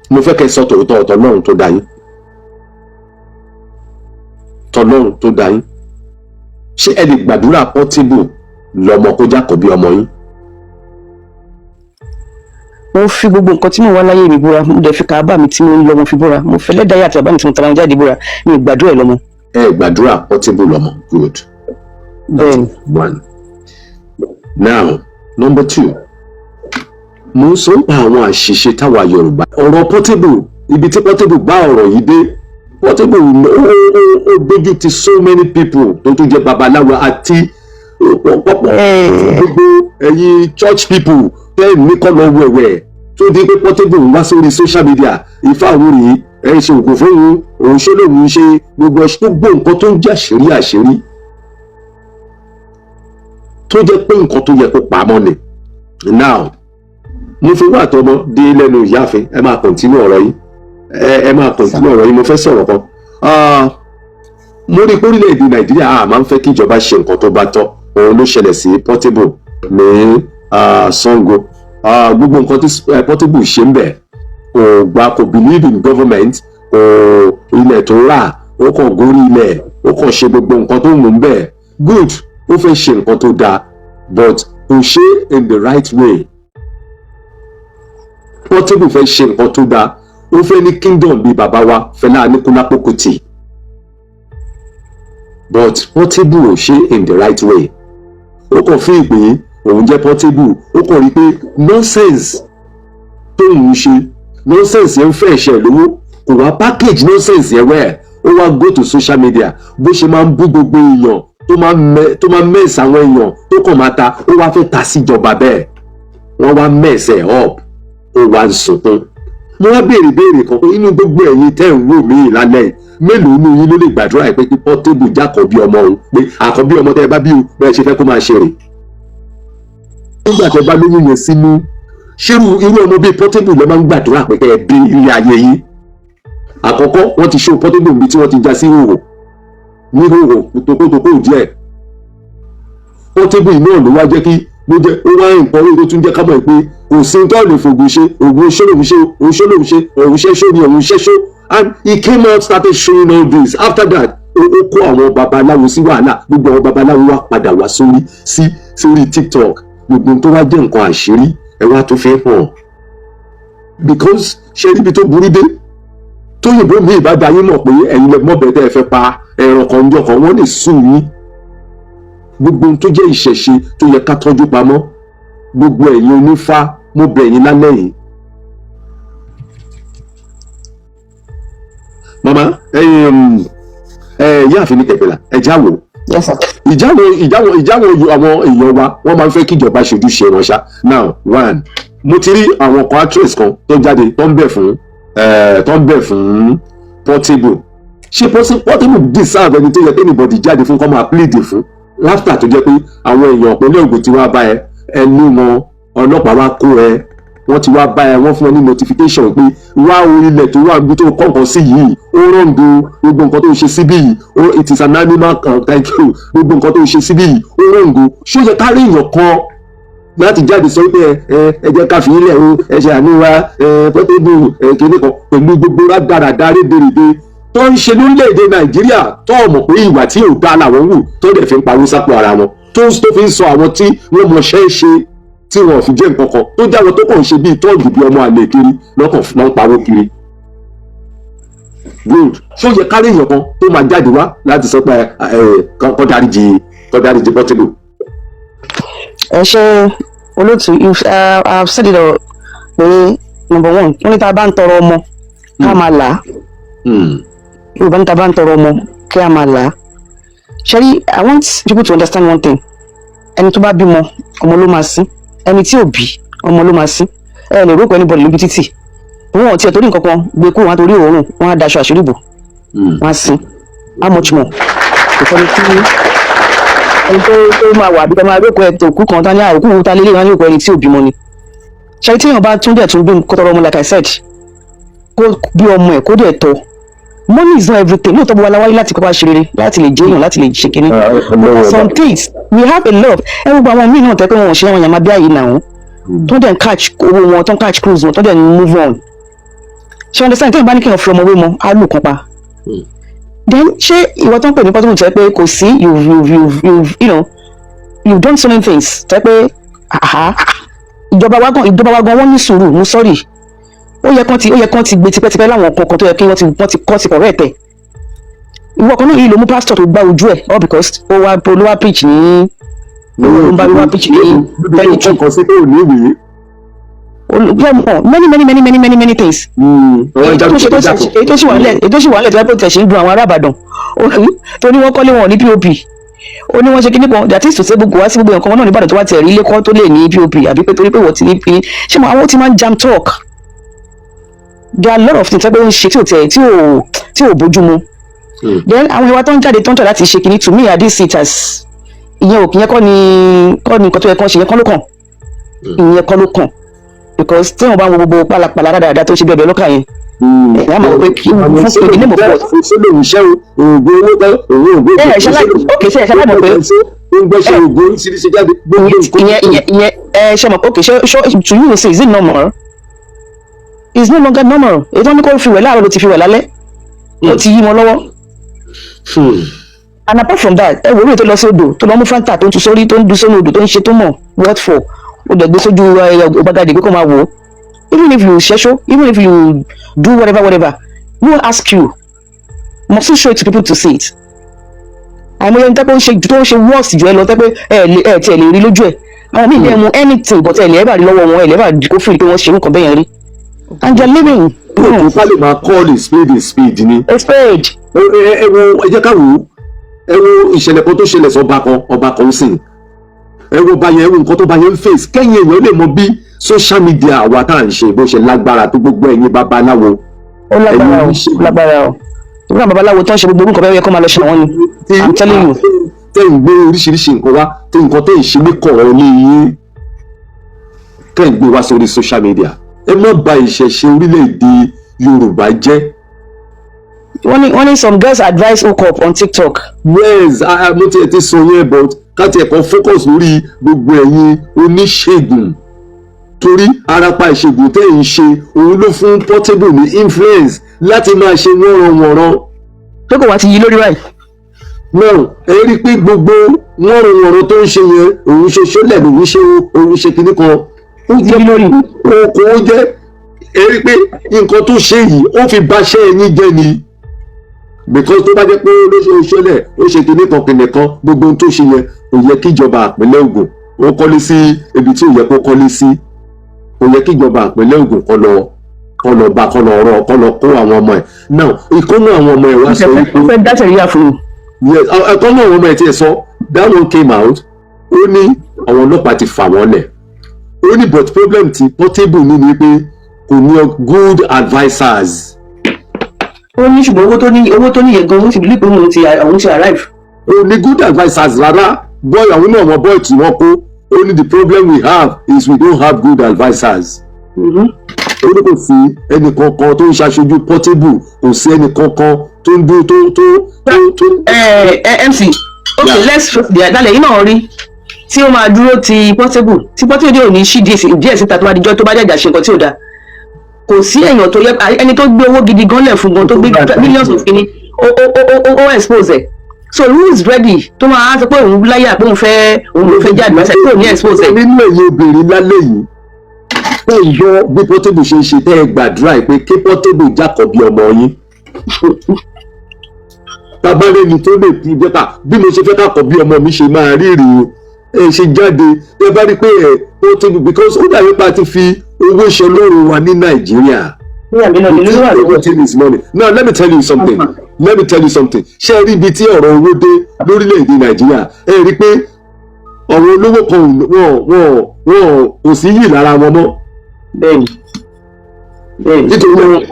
mo fẹ́ kẹ́ sọ tòótọ́ Ọlọ́run tó dá yín, tọlọ́run tó dá yín, ṣé ẹ lè gbàdúrà Portable lọ́mọ kó jákọ̀bí ọmọ yín? mo fi gbogbo nǹkan tí mo wá láyé mi búra, mo dẹ̀ fi kàábà mi tí mo ń lọ mo fi búra, mo fẹ́ lẹ́dàá yàtọ̀ bàbá mi tí mo tara wọn jáde búra, mi ò gbàdúrà ẹ̀ lọ́mọ. Ẹ gbàdúrà Portable lọ́mọ, good. Bẹ́ẹ̀ni. One. Now, number 2. Mo ń sọ pa àwọn àṣìṣe táwa Yorùbá. Ọ̀rọ̀ Portable, ibi tí Portable bá ọ̀rọ̀ yìí dé, Portable ó dojú ti so many people tó tún jẹ́ babaláwo àti gbogbo ẹ̀yin church people tẹ́ ní kọ́ lọ wẹ̀wẹ̀ tó di pé Portable wá sórí social media Ifá òun rèé ẹ̀ ṣe òkú fún òun ṣé lòun ṣe gbogbo nǹkan tó ń jẹ́ àṣírí tó jẹ́ pé nǹkan tó yẹ kó pamọ́ ni. Now mo fi wá àtọmọ dé lẹ́nu ìyáàfin, ẹ máa kọ̀ntínú ọ̀rọ̀ yìí, ẹ máa kọ̀ntínú ọ̀rọ̀ yìí. Mo fẹ́ sọ̀rọ̀ kan. Mo rí pé orílẹ̀-èdè Nàìjíríà máa ń fẹ́ kí ìjọba ṣe nǹkan tó bá tọ́. Òun ló ṣẹlẹ̀ sí Portable ní Sango. Gbogbo nǹkan tí Portable ṣe ń bẹ̀ kò believe in government, ilẹ̀ tó rà ó kàn gorí ilẹ̀, ó kàn ṣe gbogbo nǹkan tó wù ń bẹ̀. Good, ó fẹ́ ṣe nǹkan tó dáa but kò ṣe in the right way. Portable fẹ́ ṣe nǹkan tó dáa, ó fẹ́ ní kingdom bíi bàbá wa Fẹlá Aníkúlápó Kútì but Portable ò ṣe in the right way. Ó kàn fi ìpè òun jẹ́ Portable, ó kàn rí pé nonsense tóun ṣe, nonsense yẹn ń fẹ́ ẹ̀ṣẹ̀ lówó, kò wá package nonsense yẹn wẹ̀, ó wá go to social media bó ṣe máa ń bú gbogbo èèyàn tó máa mess àwọn èèyàn tó kàn máa ta, ó wá fẹ́ ta síjọba bẹ́ẹ̀, wọ́n wá mess ẹ̀ up, ó wá ń sunkún. Mo wá béèrè kan pé inú gbogbo ẹ̀yin tẹ́ ń wò mí lálẹ́ yìí mélòó ní yín ló lè gbàdúrà pé kí Portable jákọ̀bí ọmọ òun, pé àkọ́bí ọmọ tẹ́ ẹ bá bí o bẹ́ẹ̀ ṣe fẹ́ kó máa ṣe rè. Nígbà tẹ́ bá lóyún yẹn sínú, ṣérú irú ọmọ bíi Portable ló máa ń gbàdúrà pé kẹ́ ẹ bí ilé ayé yín. Àkọ́kọ́ wọ́n ti show Portable bí tí wọ́n ti já sí hòhò ní hòhò tòkótòkó díẹ̀. Portable náà ló wá jẹ́ kí ló jẹ́ ó wá nǹkan orí tó tún jẹ́ ká mọ̀ pé kò sí tó lè fògùn ṣe, ògùn ṣólòmù ṣe, òun ṣólòmù ṣe, òun ṣẹ́ṣó ni òun ṣẹ́ṣó, and he came out started showing all this. After that ó kó àwọn babaláwo sí wàhálà, gbogbo àwọn babaláwo wá padà wá sórí TikTok, gbogbo tó wá jẹ́ nǹkan àṣírí ẹ wá tó fẹ́ hàn because ṣe níbi tó burú dé tóyìnbó mi ìbáda yín mọ̀ pé ẹ̀yin lẹ mọ̀ bẹ́ẹ̀ tẹ́ ẹ fẹ́ pa ẹran kan jọ kan wọ́n lè sùn yín. Gbogbo tó jẹ́ ìṣẹ̀ṣe tó yẹ ká tọ́jú pamọ́, gbogbo ẹ̀yin onífá mo bẹ̀ yín lálẹ́ yìí. Mama Ìyáàfin Nike Peller ẹ jáwọ́. Yes sir. Ìjáwọ́ àwọn èèyàn wa wọ́n máa ń fẹ́ kí ìjọba ṣojú ṣe wọn ṣá. Now one, mo ti rí àwọn kan actress kan tó jáde tó ń bẹ̀ fún Portable. Ṣé Portable deserve ẹni tó yẹ kí anybody jáde fún kọ́ máa plead fún láfíà tó jẹ́ pé àwọn èèyàn ìpínlẹ̀ Ògùn ti wá bá ẹnu wọn, ọlọ́pàá wá kó wọ́n ti wá bá wọ́n fún ẹ ní notification pé wá o ilẹ̀ tó wà níbi tó kọ̀ọ̀kan sí yìí ó rọ̀ǹdù gbogbo nǹkan tó ṣe síbí yìí, it is an animal thank you, gbogbo nǹkan tó ṣe síbí yìí ó rọ̀ǹdù. Ṣó yẹ ká rí èèyàn kan láti jáde sọ pé ẹ jẹ́ ká fi ilẹ̀ o ẹ ṣe àníwá Portable kìíní kan pẹ̀lú gbogbo rádaràdá rédèrèdè tó ń ṣe lórílẹ̀‐èdè Nàìjíríà tó mọ̀ pé ìwà tí ò dá làwọn wù tó dẹ̀ fi ń pawó sápò ara wọn tó fi ń sọ àwọn tí wọ́n mọṣẹ́ ṣe tí wọ́n fi jẹ́ nǹkan kan tó jáwọ́ tó kàn ń ṣe bíi tọ́ọ̀gì bíi ọmọ àlè kiri lọ́kàn náà ń pawó kiri. Good, ṣó yẹ kárí èèyàn kan tó máa jáde wá láti sọ pé kọ́ dáríjì Portable. Ẹ ṣe olóòtú, I've said it all pé number one wọ́n ní tá a bá ń tọrọ ọmọ ká máa là á. Yorùbá ní tá a bá ń tọrọ ọmọ kí a máa là á. Ṣẹ́rí, I want people to understand one thing. Ẹni tó bá bímọ ọmọ ló máa sín, ẹni tí ò bí ọmọ ló máa sín. Ẹ lè rúkọ anybody lójú títì, wọn ò tiẹ̀ torí nǹkan kan gbé kú wọn torí òórùn wọn á daṣọ àṣírí bò wọn á sín. How much more? Ìfọ̀nì tí ẹni tó máa wà bí ká máa rúkọ ẹ̀ tó kú kan tán ní àrùkù ta lélẹ̀ wọn ní rúkọ ẹni tí ò bímọ ni. Ṣẹ́rí tí èèyàn bá tún dẹ̀ tún bí kọ́tọ́rọ́ ọmọ like I said kó bí ọmọ ẹ̀ kó dẹ̀ tọ́. Money is not everything. No, tó bá wá wáyé láti kọ́kọ́ ṣe rere, láti lè jẹ́yàn, láti lè ṣe kínní. Some things we have a love. Ẹ gbogbo àwọn míì náà tẹ́ pé wọn ò ṣe àwọn yàrá bí àyè náà. Tó dẹ̀ ń catch owó wọn, tó ń catch cruise wọn, tó dẹ̀ ń move on. ṣe understand tí ìbá ní kí n fi ọmọ wé mọ á lù kan pa then ṣé ìwọ tó ń pè ní Portable tẹ́ pé kò sí you've done so many things tẹ́ pé ìjọba wa gan wọ́n ní sùúrù mo sorry ó yẹ kán ti gbé tipẹ́tipẹ́ láwọn kankan tó yẹ kí wọ́n ti kọ́ ti correct ẹ̀ ìwọ kan náà yìí ló mú pastor tó gbá ojú ẹ̀ all because ó wá preach ní olùbáwí preach ní very true many things ètò sì wà nílẹ̀ tí wọ́n pè tẹ̀sí ń dun àwọn ará Ìbàdàn tó ní wọ́n kọ́lé wọn ní POP ó ní wọ́n ṣe kíní kan that is to say gbogbo wá sí gbogbo nǹkan náà ní Ìbàdàn tó wá tẹ̀ rí ilé kan tó lè ní POP àbí pé torí pé wọ́n ti ní POP ṣé mo àwọn tí máa ń jam talk there are a lot of things ẹgbẹ́ ń ṣe tí ò bójú mu then àwọn ìwà tó ń jáde tó ń tọ̀ láti ṣe kíní to me I did see it as ìyẹn ò kìyẹn kọ́ ni nǹkan tó yẹ kán ṣe yẹn kọ́ ló kàn ìyẹn kọ́ ló kàn because tí wọn bá ń wo gbogbo pálapàla dáadáa tó ṣe bẹ́ẹ̀ lọ́kà yẹn ẹ̀yà máa pé kí wọ́n fún pé ní mọ̀ pọ̀. ṣé lòun ṣe oògùn owó tán òun ògbó ẹ̀ ṣe ṣe mọ̀ pé ń gbẹ́sẹ̀ oògùn oríṣiríṣi jáde gbogbo nǹkan. ìyẹn ṣe mọ̀ pé to you say is it normal it's no longer normal ètò ní kò fi wẹ̀ láàárọ̀ ló ti fi wẹ̀ lálẹ́ ó ti yí wọn lọ́wọ́. And apart from that ẹ wo orí tó lọ sí odò tó lọ mú Fanta tó ń tu sórí tó ń du sórí odò tó ń ṣe tó mọ̀ what for ó dẹ̀ gbé sójú ọgbàgàdì pé kó máa wò ó even if you ṣẹ́ṣó even if you do whatever we will ask you must you show it to people to see it àìmọye ní tẹ́pẹ́ tó ń ṣe worst jù ẹ lọ tẹ́pẹ́ ẹ tiẹ̀ lè rí lójú ẹ̀ àwọn míì lè mú anything but ẹ̀ lè ẹ̀ bá rí lọ́wọ́ wọn ẹ̀ lè bá kó fìrí pé wọ́n ṣe nǹkan bẹ́yẹn rí and you're living. kò ká lè máa call a spade ni. a spade. ẹ jẹ́ ká wò ó ẹ wo ìṣẹ̀lẹ̀ kan tó ṣẹlẹ̀ sí ọba kan sìn ẹ wo báyẹn ẹ wo nǹkan tó báyẹn ń face kẹ́yìn èèyàn lè mọ bí social media àwa tá à ń ṣe bó ṣe lágbára tó gbogbo ẹ̀yin babaláwo. ó lágbára o ìgbà babaláwo tó ń ṣe gbogbo orúkọ bẹ́ẹ̀ yẹ kó máa lọ ṣe àwọn ni I'm telling you. tẹ́ ń gbé oríṣiríṣi nǹkan wá tẹ́ nǹkan tẹ́ ń ṣe ní kọ̀ọ̀rọ̀ ní yín tẹ́ ń gbé wá sórí social media ẹ má bà ìṣẹ̀ṣe orílẹ̀-èdè Yorùbá jẹ́. wọ́n ní some girls advice hook up on TikTok. yes mo ti sọ yẹn but káti ẹ̀kọ́ focus lórí gbogbo ẹ̀yin oníṣègùn torí arapa ìṣègùn tẹ́ ń ṣe òun ló fún Portable ní influence láti máa ṣe wọ́nranwọ̀nran. tó kò wá ti yí lórí báyìí. náà ẹ rí i pé gbogbo wọ́nranwọ̀nran tó ń ṣe yẹn òun ṣe ṣọlẹ̀ òun ṣe kinní kan ó jẹ́ lórí oko ó jẹ́ ẹ rí i pé nǹkan tó ṣe yìí ó fi báṣẹ́ ẹ̀yìn jẹ́ ni because tó bá jẹ́ pé ó ṣẹlẹ̀ ó ṣe kinní kan kìnìún kan gbogbo ohun tó ṣe yẹn kò yẹ kí ìjọba ìpínlẹ̀ Ògùn ó kọ́lé sí ibi tí ò yẹ kó kọ́lé sí kò yẹ kí ìjọba ìpínlẹ̀ Ògùn kọ́ lọ kó àwọn ọmọ ẹ̀ now ìkọ́nù àwọn ọmọ ẹ̀ wá sọ wípé ó fẹ́ dá sẹ̀ríyà fún un. yes ìkọ́nù àwọn ọmọ ẹ̀ tiẹ̀ sọ that one came out ó ní àwọn ọlọ́pàá ti fà wọ́n lẹ̀ ó ní but problem ti Portable ní ni pé kò ní good advisers. ó ní ṣùgbọ́n owó tó ní yẹ gan-an ó sì bí pé òun ti arrive. ó ní good advisers rárá boy àwọn náà wọn boy tí wọ́n kó ó ní the problem we have is we don't have good advisers. ó ní kò sí ẹnì kankan tó ń ṣaṣojú Portable kò sí ẹnì kankan tó ń dúró tó. MC okay let's face the àdálẹ̀ yìí náà rí tí ó máa dúró ti Portable tí Portable dé òní ṣí díẹ̀ síta tó bá dijọ́ tó bá jàjà ṣe nǹkan tí ò dáa kò sí èèyàn tó yẹ ẹni tó gbé owó gidi gan lẹ̀ fún gan tó gbé millions of kini ó expose ẹ̀ so who is ready tó máa sọ pé òun láyà pé òun ló fẹ́ jẹ́ advice tó ní expose ẹ̀. nínú ẹ̀yin obìnrin lálẹ́ yìí ẹ yọ bí Portable ṣe ń ṣe tẹ́ ẹ gbàdúrà pé kí Portable jákọ̀bí ọmọ yín tabalẹ́ni tó lè fi jẹ́ta bí mo ṣe fẹ́ ká kọ̀ bí ọmọ mi ṣe máa rí rèé ẹ ṣe jáde ẹ bá rí pé ẹ Portable because ó dàbí pa ti fi owó ṣe lóru wa ní Nàìjíríà. Everything is money. Now let me tell you something. Ṣé ẹ rí ibi tí ọ̀rọ̀ owó dé lórílẹ̀‐èdè Nàìjíríà ẹ rí pé ọ̀rọ̀ olówó kan wọn kò sí yìí lára wọn mọ́. Bẹ́ẹ̀ni. Nítorí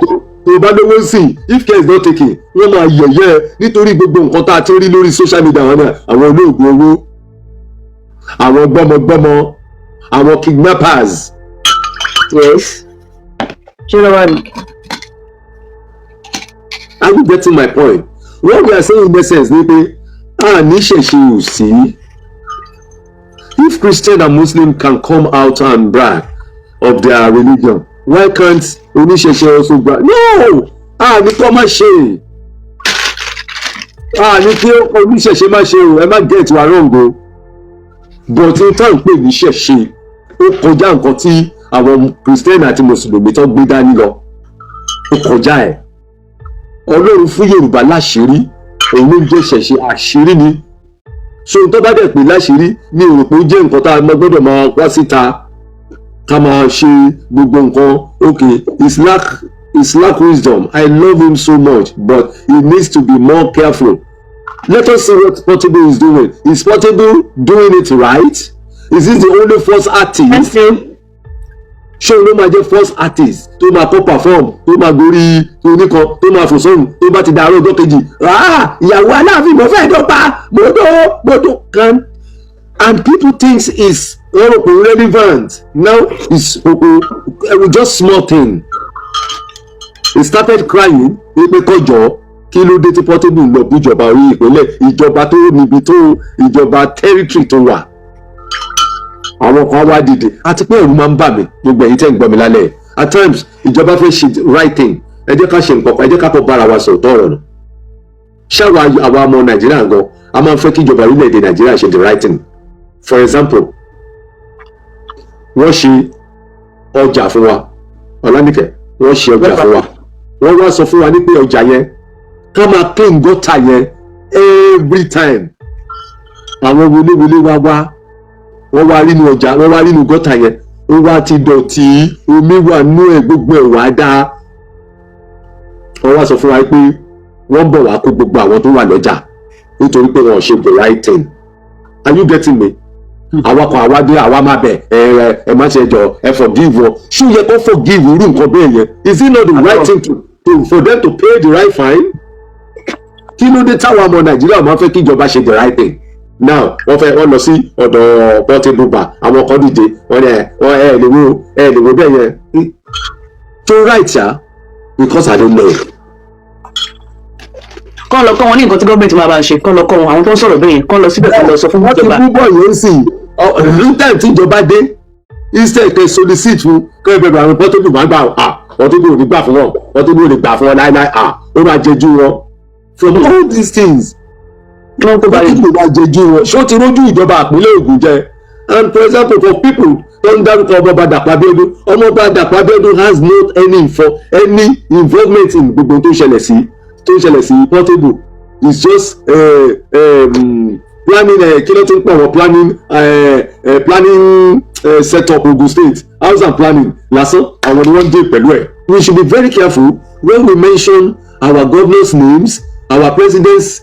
tó bá lówó sí if care is not taken wọ́n máa yẹ̀yẹ́ nítorí gbogbo nǹkan tá a ti rí lórí social media wọn náà àwọn olóògùn owó àwọn gbọ́mọgbọ́mọ àwọn kidnappers. Yes. Are you getting my point? What we are saying in essence ni pé ní ṣẹ̀ṣẹ̀ ò sí. If Christian and Muslim can come out and brag of their religion why can't oníṣẹ̀ṣe also gba no ní kó má ṣe ní kí oníṣẹ̀ṣe má ṣe o ẹ má get wa wrong o but n tá n pè ní ṣẹ̀ṣe ó kọjá nǹkan tí àwọn Kristẹni àti Mùsùlùmí tó gbé dání lọ ó kọjá ẹ̀ Ọlọ́run fún Yorùbá láṣìírí òun ló jẹ́ ṣẹ̀ṣe àṣírí ni so tó bá dẹ̀ pé láṣìírí ní èrò pé ó jẹ́ nǹkan tá a gbọ́dọ̀ máa wá síta ká máa ṣe gbogbo nǹkan okay it's lack wisdom. I love him so much but he needs to be more careful. Let us see what Portable is doing. Is Portable doing it right? Is he the only first artist? Ṣé ló máa jẹ́ first artist tó máa kọ́ perform tó máa gorí oníkan tó máa fò sóhun tó bá ti dàrú ọjọ́ kejì ìyàwó Aláàfin mo fẹ́ dọ́gba mo kan and people think is relevant now is just small thing. He started crying pé kọjọ kí ló dé tí Portable lọ bí ìjọba orí ìpínlẹ̀ ìjọba tó níbi tó ìjọba territory tó wà àwọn kan wá dìde àti pé ẹ̀rù máa ń bà mí gbogbo ẹ̀yin tẹ́ ń gbọ́ mi lálẹ́ at times ìjọba fẹ́ ṣe right thing ẹ jẹ́ ká ṣe nǹkan kan ẹ jẹ́ ká kọ́ bára wa sọ̀tọ̀ ọ̀rọ̀ nù ṣáwa àwa ọmọ Nàìjíríà gan a máa ń fẹ́ kí ìjọba orílẹ̀-èdè Nàìjíríà ṣe the right thing for example wọ́n ṣe ọjà fún wa Ọlámíkẹ́ wọ́n ṣe ọjà fún wa wọ́n wá sọ fún wa ní pé ọjà yẹn ká máa clean gutter yẹn every time àwọn wọléwọlé wá wọ́n wá rínú ọjà wọ́n wá rínú gutter yẹn ó wá ti dọ̀tí omi wà nú ẹ̀ gbogbo ẹ̀ wá dá wọ́n wá sọ fún wa pé wọ́n bọ̀ wá kó gbogbo àwọn tó wà lọ́jà nítorí pé wọ́n ṣe the right thing are you getting me? Àwa kan àwa dé àwa máa bẹ̀ ẹ má ṣe jọ ẹ forgive wọn ṣó yẹ kó forgive irú nǹkan bẹ́ẹ̀ yẹn is it not the right thing to for them to pay the right fine? Kí ló dé táwọn ọmọ Nàìjíríà máa fẹ́ kí ìjọba ṣe the right thing? Now wọ́n lọ sí ọ̀dọ̀ Portable bar àwọn kan dìde wọ́n ní ẹ lè wo bẹ́ẹ̀ yẹn tó right ṣá because I don't know. Kọ́ lọ kọ́ wọn ní nǹkan tí gọ́ọ̀mẹ̀ntì máa bá ń ṣe kọ́ lọ kọ́ wọn àwọn tó ń sọ̀rọ̀ bẹ́ẹ̀ yẹn kọ́ lọ síbẹ̀ kọ́ lọ sọ fún ìjọba. wọ́n ti mú bọ̀ yẹn sì time tí ìjọba dé instead kẹ́ solicit fún kẹ́ bẹ̀rẹ̀ àwọn Portable máa gbà Portable ò ní gbà fún wọn Portable ò ní gbà fún wọn láíláí ó máa jẹjú wọn from all these things Portable máa jẹjú wọn ṣó ti rójú ìjọba ìpínlẹ̀ Ògùn jẹ and for example for people tó ń dárúkọ ọmọọba Dàpọ̀ Abíọ́dún ọmọọba Dàpọ̀ Abíọ́dún has not any involvement in gbogbo tó ṣẹlẹ̀ sí Portable it's just planning kí ló ti ń pọ̀ wọ́n planning set up Ogun State house and planning lásán àwọn ni wọ́n dé pẹ̀lú ẹ̀. We should be very careful when we mention our governors' names our presidents'